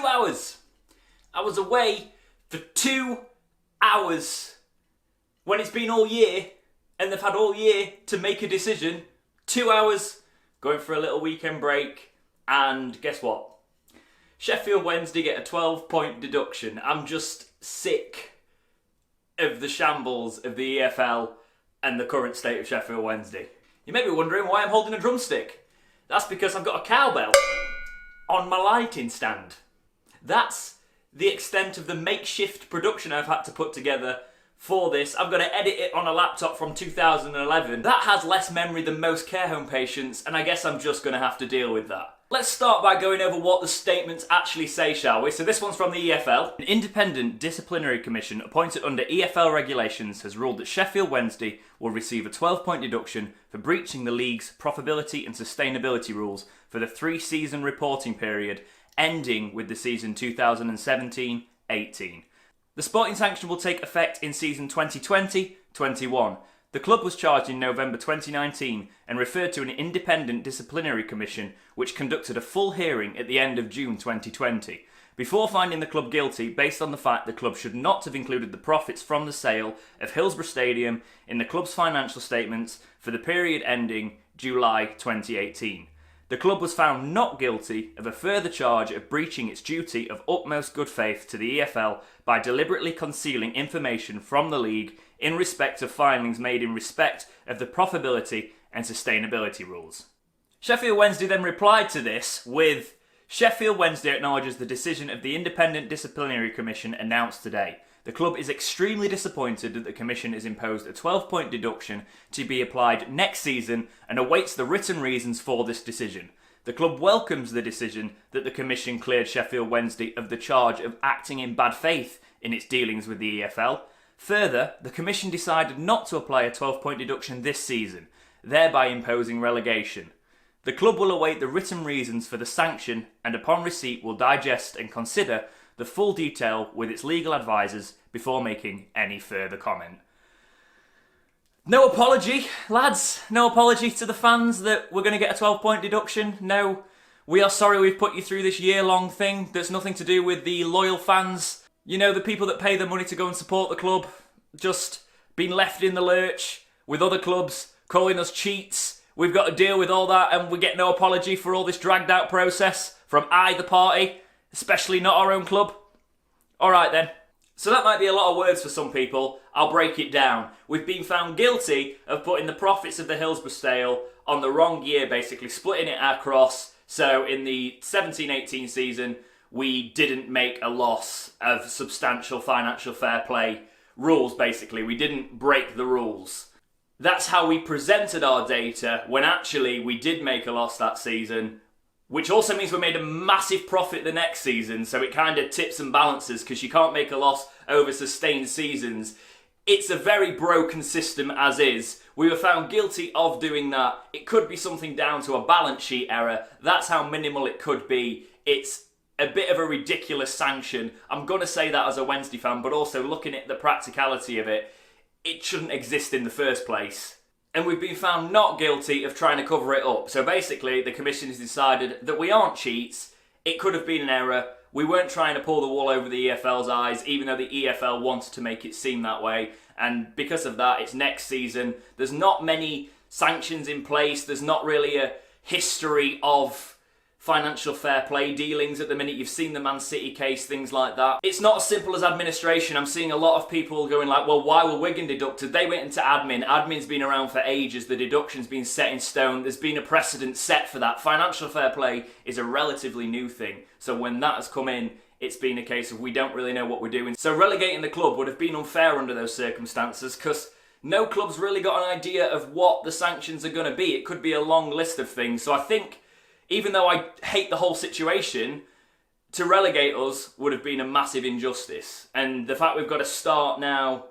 hours. I was away for 2 hours when it's been all year and they've had all year to make a decision. 2 hours going for a little weekend break, and guess what? Sheffield Wednesday get a 12-point deduction. I'm just sick of the shambles of the EFL and the current state of Sheffield Wednesday. You may be wondering why I'm holding a drumstick. That's because I've got a cowbell on my lighting stand. That's the extent of the makeshift production I've had to put together for this. I've got to edit it on a laptop from 2011. That has less memory than most care home patients, and I guess I'm just going to have to deal with that. Let's start by going over what the statements actually say, shall we? So this one's from the EFL. An independent disciplinary commission appointed under EFL regulations has ruled that Sheffield Wednesday will receive a 12-point deduction for breaching the league's profitability and sustainability rules for the 3-season reporting period ending with the season 2017-18. The sporting sanction will take effect in season 2020-21. The club was charged in November 2019 and referred to an independent disciplinary commission which conducted a full hearing at the end of June 2020, before finding the club guilty based on the fact the club should not have included the profits from the sale of Hillsborough Stadium in the club's financial statements for the period ending July 2018. The club was found not guilty of a further charge of breaching its duty of utmost good faith to the EFL by deliberately concealing information from the league in respect of filings made in respect of the profitability and sustainability rules. Sheffield Wednesday then replied to this with, Sheffield Wednesday acknowledges the decision of the Independent Disciplinary Commission announced today. The club is extremely disappointed that the Commission has imposed a 12-point deduction to be applied next season and awaits the written reasons for this decision. The club welcomes the decision that the Commission cleared Sheffield Wednesday of the charge of acting in bad faith in its dealings with the EFL. Further, the Commission decided not to apply a 12-point deduction this season, thereby imposing relegation. The club will await the written reasons for the sanction and upon receipt will digest and consider the full detail with its legal advisors before making any further comment. No apology, lads. No apology to the fans that we're going to get a 12-point deduction. No, we are sorry we've put you through this year-long thing. There's nothing to do with the loyal fans. You know, the people that pay the money to go and support the club, just being left in the lurch with other clubs, calling us cheats. We've got to deal with all that and we get no apology for all this dragged out process from either party, especially not our own club. Alright then. So that might be a lot of words for some people. I'll break it down. We've been found guilty of putting the profits of the Hillsborough sale on the wrong year, basically splitting it across. So in the 17-18 season, we didn't make a loss of substantial financial fair play rules, basically. We didn't break the rules. That's how we presented our data, when actually we did make a loss that season, which also means we made a massive profit the next season, so it kind of tips and balances because you can't make a loss over sustained seasons. It's a very broken system as is. We were found guilty of doing that. It could be something down to a balance sheet error. That's how minimal it could be. It's a bit of a ridiculous sanction. I'm going to say that as a Wednesday fan, but also looking at the practicality of it, it shouldn't exist in the first place. And we've been found not guilty of trying to cover it up. So basically, the Commission has decided that we aren't cheats. It could have been an error. We weren't trying to pull the wool over the EFL's eyes, even though the EFL wanted to make it seem that way. And because of that, it's next season. There's not many sanctions in place. There's not really a history of financial fair play dealings at the minute. You've seen the Man City case, things like that. It's not as simple as administration. I'm seeing a lot of people going like, well, why were Wigan deducted? They went into admin. Admin's been around for ages. The deduction's been set in stone. There's been a precedent set for that. Financial fair play is a relatively new thing. So when that has come in, it's been a case of we don't really know what we're doing. So relegating the club would have been unfair under those circumstances because no club's really got an idea of what the sanctions are going to be. It could be a long list of things. So I think, even though I hate the whole situation, to relegate us would have been a massive injustice. And the fact we've got to start now,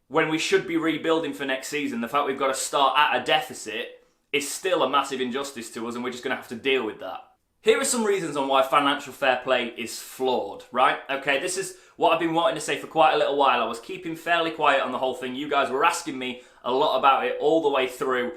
when we should be rebuilding for next season, the fact we've got to start at a deficit is still a massive injustice to us, and we're just going to have to deal with that. Here are some reasons on why financial fair play is flawed, right? Okay, this is what I've been wanting to say for quite a little while. I was keeping fairly quiet on the whole thing. You guys were asking me a lot about it all the way through.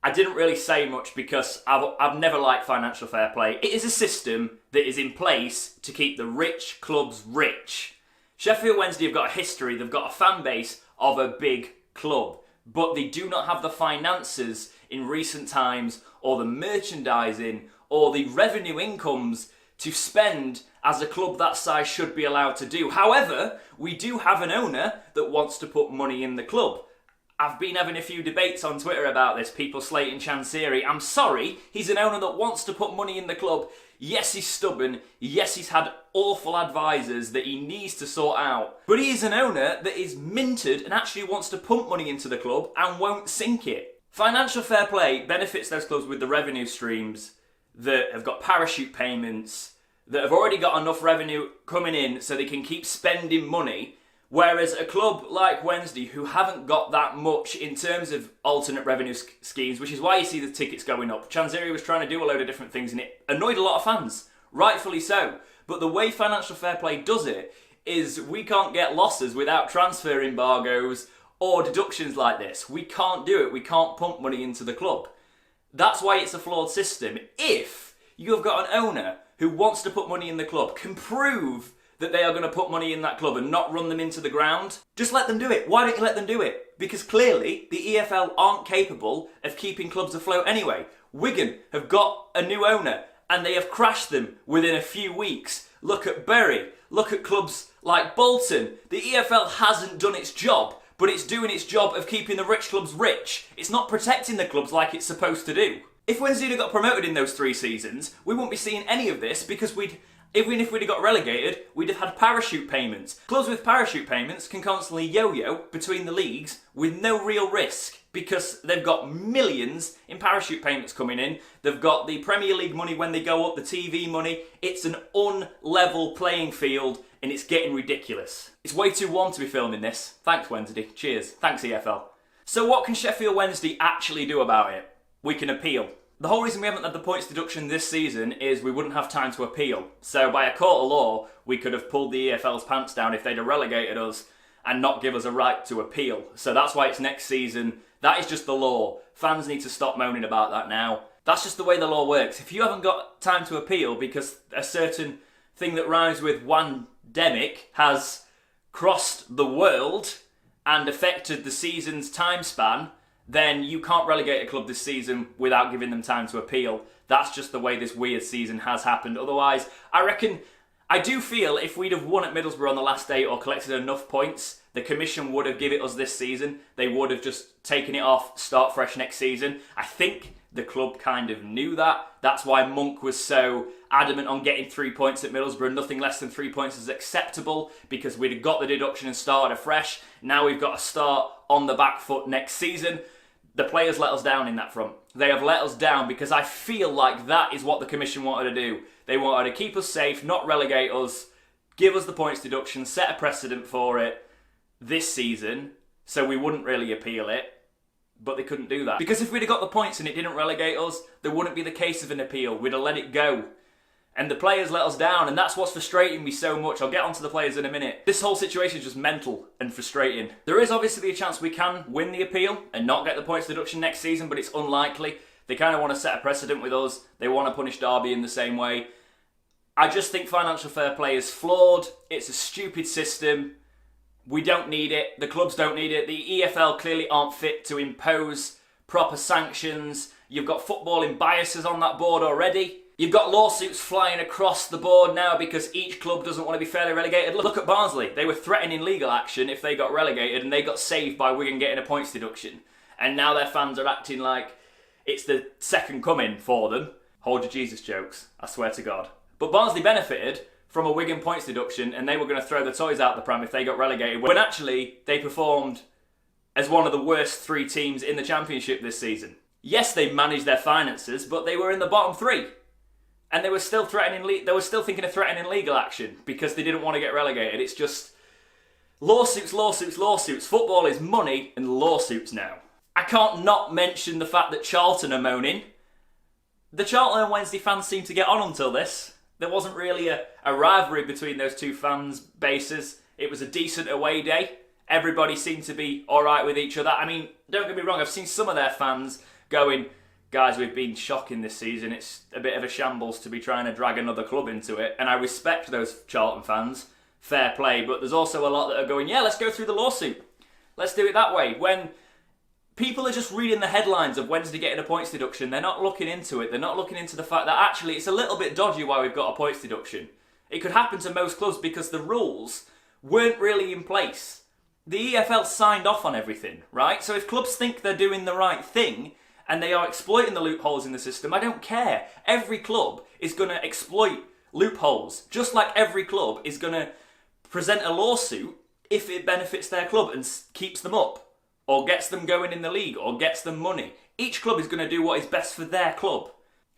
I didn't really say much because I've never liked financial fair play. It is a system that is in place to keep the rich clubs rich. Sheffield Wednesday have got a history, they've got a fan base of a big club, but they do not have the finances in recent times or the merchandising or the revenue incomes to spend as a club that size should be allowed to do. However, we do have an owner that wants to put money in the club. I've been having a few debates on Twitter about this, people slating Chansiri. I'm sorry, he's an owner that wants to put money in the club. Yes, he's stubborn. Yes, he's had awful advisors that he needs to sort out. But he is an owner that is minted and actually wants to pump money into the club and won't sink it. Financial fair play benefits those clubs with the revenue streams that have got parachute payments, that have already got enough revenue coming in so they can keep spending money. Whereas a club like Wednesday, who haven't got that much in terms of alternate revenue schemes, which is why you see the tickets going up. Chansiri was trying to do a load of different things and it annoyed a lot of fans, rightfully so. But the way financial fair play does it is we can't get losses without transfer embargoes or deductions like this. We can't do it. We can't pump money into the club. That's why it's a flawed system. If you have got an owner who wants to put money in the club, can prove that they are going to put money in that club and not run them into the ground, just let them do it. Why don't you let them do it? Because clearly the EFL aren't capable of keeping clubs afloat anyway. Wigan have got a new owner and they have crashed them within a few weeks. Look at Bury, look at clubs like Bolton. The EFL hasn't done its job, but it's doing its job of keeping the rich clubs rich. It's not protecting the clubs like it's supposed to do. If Wednesday had got promoted in those 3 seasons, we wouldn't be seeing any of this because even if we'd have got relegated, we'd have had parachute payments. Clubs with parachute payments can constantly yo-yo between the leagues with no real risk because they've got millions in parachute payments coming in. They've got the Premier League money when they go up, the TV money. It's an unlevel playing field and it's getting ridiculous. It's way too warm to be filming this. Thanks, Wednesday. Cheers. Thanks, EFL. So what can Sheffield Wednesday actually do about it? We can appeal. The whole reason we haven't had the points deduction this season is we wouldn't have time to appeal. So by a court of law, we could have pulled the EFL's pants down if they'd have relegated us and not give us a right to appeal. So that's why it's next season. That is just the law. Fans need to stop moaning about that now. That's just the way the law works. If you haven't got time to appeal because a certain thing that rhymes with wandemic has crossed the world and affected the season's time span, then you can't relegate a club this season without giving them time to appeal. That's just the way this weird season has happened. Otherwise, I do feel if we'd have won at Middlesbrough on the last day or collected enough points, the commission would have given it us this season. They would have just taken it off, start fresh next season. I think the club kind of knew that. That's why Monk was so adamant on getting 3 points at Middlesbrough. Nothing less than 3 points is acceptable because we'd have got the deduction and started afresh. Now we've got to start on the back foot next season. The players let us down in that front. They have let us down because I feel like that is what the commission wanted to do. They wanted to keep us safe, not relegate us, give us the points deduction, set a precedent for it this season so we wouldn't really appeal it. But they couldn't do that. Because if we'd have got the points and it didn't relegate us, there wouldn't be the case of an appeal. We'd have let it go. And the players let us down, and that's what's frustrating me so much. I'll get onto the players in a minute. This whole situation is just mental and frustrating. There is obviously a chance we can win the appeal and not get the points deduction next season, but it's unlikely. They kind of want to set a precedent with us. They want to punish Derby in the same way. I just think financial fair play is flawed. It's a stupid system. We don't need it. The clubs don't need it. The EFL clearly aren't fit to impose proper sanctions. You've got footballing biases on that board already. You've got lawsuits flying across the board now because each club doesn't want to be fairly relegated. Look at Barnsley. They were threatening legal action if they got relegated and they got saved by Wigan getting a points deduction. And now their fans are acting like it's the second coming for them. Hold your Jesus jokes, I swear to God. But Barnsley benefited from a Wigan points deduction and they were going to throw the toys out the pram if they got relegated, when actually they performed as one of the worst 3 teams in the Championship this season. Yes, they managed their finances, but they were in the bottom 3. And they were still thinking of threatening legal action because they didn't want to get relegated. It's just lawsuits, lawsuits, lawsuits. Football is money and lawsuits now. I can't not mention the fact that Charlton are moaning. The Charlton and Wednesday fans seemed to get on until this. There wasn't really a rivalry between those two fans' bases. It was a decent away day. Everybody seemed to be alright with each other. I mean, don't get me wrong, I've seen some of their fans going, guys, we've been shocking this season. It's a bit of a shambles to be trying to drag another club into it. And I respect those Charlton fans. Fair play. But there's also a lot that are going, yeah, let's go through the lawsuit. Let's do it that way. When people are just reading the headlines of Wednesday getting a points deduction, they're not looking into it. They're not looking into the fact that actually it's a little bit dodgy why we've got a points deduction. It could happen to most clubs because the rules weren't really in place. The EFL signed off on everything, right? So if clubs think they're doing the right thing and they are exploiting the loopholes in the system, I don't care. Every club is going to exploit loopholes, just like every club is going to present a lawsuit if it benefits their club and keeps them up, or gets them going in the league, or gets them money. Each club is going to do what is best for their club.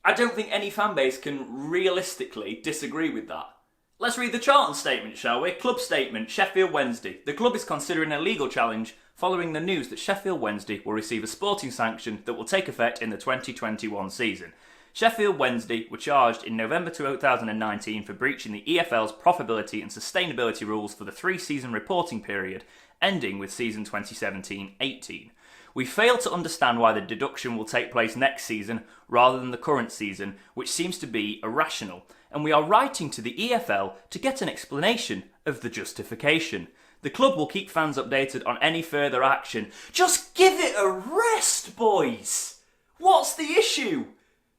I don't think any fan base can realistically disagree with that. Let's read the Charlton statement, shall we? Club statement, Sheffield Wednesday. The club is considering a legal challenge following the news that Sheffield Wednesday will receive a sporting sanction that will take effect in the 2021 season. Sheffield Wednesday were charged in November 2019 for breaching the EFL's profitability and sustainability rules for the 3-season reporting period, ending with season 2017-18. We fail to understand why the deduction will take place next season rather than the current season, which seems to be irrational, and we are writing to the EFL to get an explanation of the justification. The club will keep fans updated on any further action. Just give it a rest, boys! What's the issue?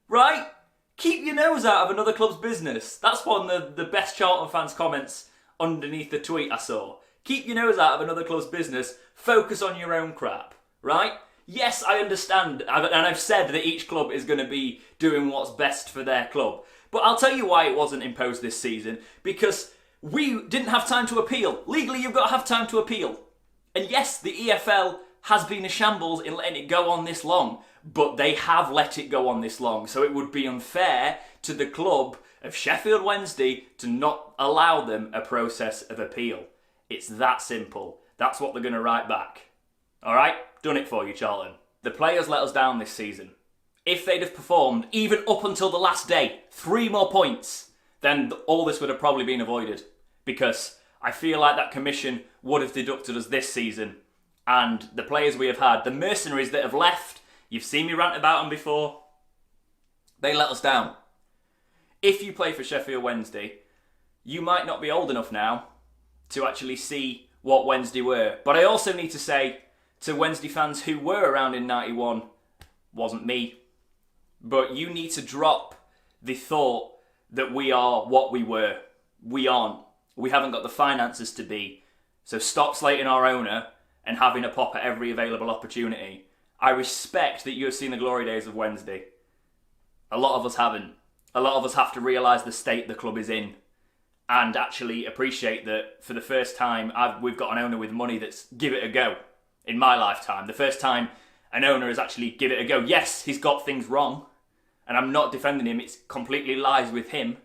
Right? Keep your nose out of another club's business. That's one of the best Charlton fans' comments underneath the tweet I saw. Keep your nose out of another club's business. Focus on your own crap. Right? Yes, I understand, and I've said that each club is going to be doing what's best for their club. But I'll tell you why it wasn't imposed this season. Because we didn't have time to appeal. Legally, you've got to have time to appeal. And yes, the EFL has been a shambles in letting it go on this long. But they have let it go on this long. So it would be unfair to the club of Sheffield Wednesday to not allow them a process of appeal. It's that simple. That's what they're going to write back. Alright? Done it for you, Charlton. The players let us down this season. If they'd have performed, even up until the last day, 3 more points, then all this would have probably been avoided. Because I feel like that commission would have deducted us this season. And the players we have had, the mercenaries that have left, you've seen me rant about them before, they let us down. If you play for Sheffield Wednesday, you might not be old enough now to actually see what Wednesday were. But I also need to say to Wednesday fans who were around in 91, wasn't me, but you need to drop the thought that we are what we were. We aren't. We haven't got the finances to be. So stop slating our owner and having a pop at every available opportunity. I respect that you have seen the glory days of Wednesday. A lot of us haven't. A lot of us have to realise the state the club is in and actually appreciate that for the first time we've got an owner with money that's give it a go in my lifetime. The first time an owner has actually give it a go. Yes, he's got things wrong and I'm not defending him. It completely lies with him.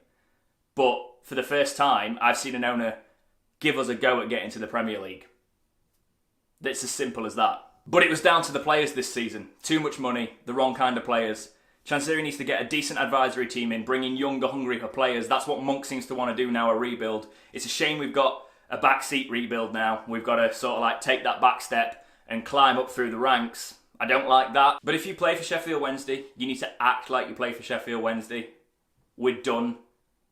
But for the first time, I've seen an owner give us a go at getting to the Premier League. It's as simple as that. But it was down to the players this season. Too much money, the wrong kind of players. Chancery needs to get a decent advisory team in, bring in younger, hungrier players. That's what Monk seems to want to do now, a rebuild. It's a shame we've got a backseat rebuild now. We've got to sort of like take that back step and climb up through the ranks. I don't like that. But if you play for Sheffield Wednesday, you need to act like you play for Sheffield Wednesday. We're done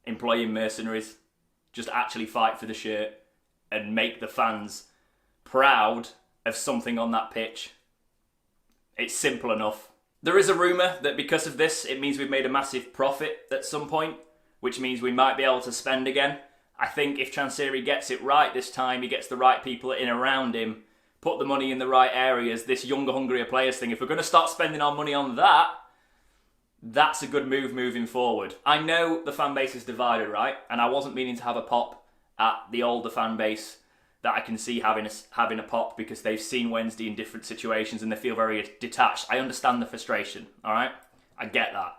employing mercenaries. Just actually fight for the shirt and make the fans proud of something on that pitch. It's simple enough. There is a rumour that because of this, it means we've made a massive profit at some point, which means we might be able to spend again. I think if Chancery gets it right this time, he gets the right people in around him, put the money in the right areas, this younger, hungrier players thing, if we're going to start spending our money on that, that's a good move moving forward. I know the fan base is divided, right? And I wasn't meaning to have a pop at the older fan base that I can see having a pop because they've seen Wednesday in different situations and they feel very detached. I understand the frustration, all right? I get that.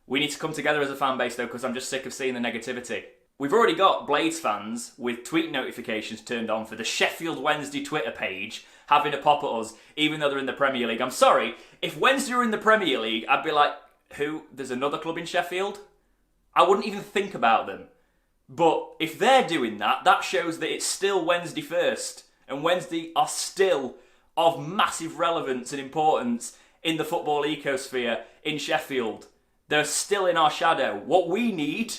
We need to come together as a fan base though, because I'm just sick of seeing the negativity. We've already got Blades fans with tweet notifications turned on for the Sheffield Wednesday Twitter page having a pop at us, even though they're in the Premier League. I'm sorry, if Wednesday were in the Premier League, I'd be like, who? There's another club in Sheffield? I wouldn't even think about them. But if they're doing that, that shows that it's still Wednesday first. And Wednesday are still of massive relevance and importance in the football ecosphere in Sheffield. They're still in our shadow. What we need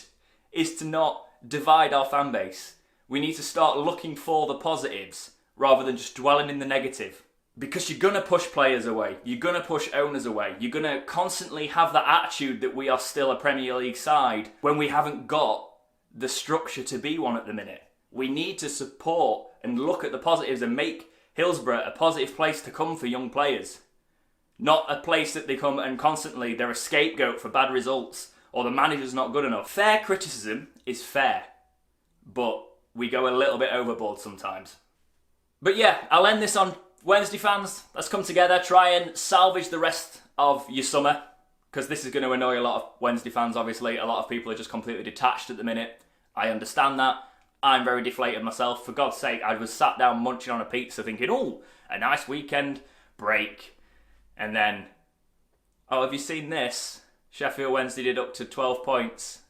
is to not divide our fan base. We need to start looking for the positives rather than just dwelling in the negative. Because you're going to push players away. You're going to push owners away. You're going to constantly have that attitude that we are still a Premier League side when we haven't got the structure to be one at the minute. We need to support and look at the positives and make Hillsborough a positive place to come for young players. Not a place that they come and constantly they're a scapegoat for bad results or the manager's not good enough. Fair criticism is fair, but we go a little bit overboard sometimes. But yeah, I'll end this on Wednesday fans. Let's come together, try and salvage the rest of your summer, because this is going to annoy a lot of Wednesday fans, obviously. A lot of people are just completely detached at the minute. I understand that. I'm very deflated myself. For God's sake, I was sat down munching on a pizza thinking, oh, a nice weekend break. And then, oh, have you seen this? Sheffield Wednesday deducted 12 points.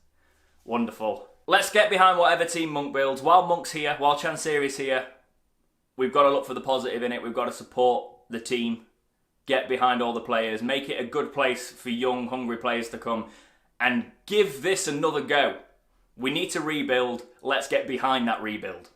Wonderful. Let's get behind whatever team Monk builds. While Monk's here, while Chansiri's here, we've got to look for the positive in it. We've got to support the team. Get behind all the players. Make it a good place for young, hungry players to come. And give this another go. We need to rebuild. Let's get behind that rebuild.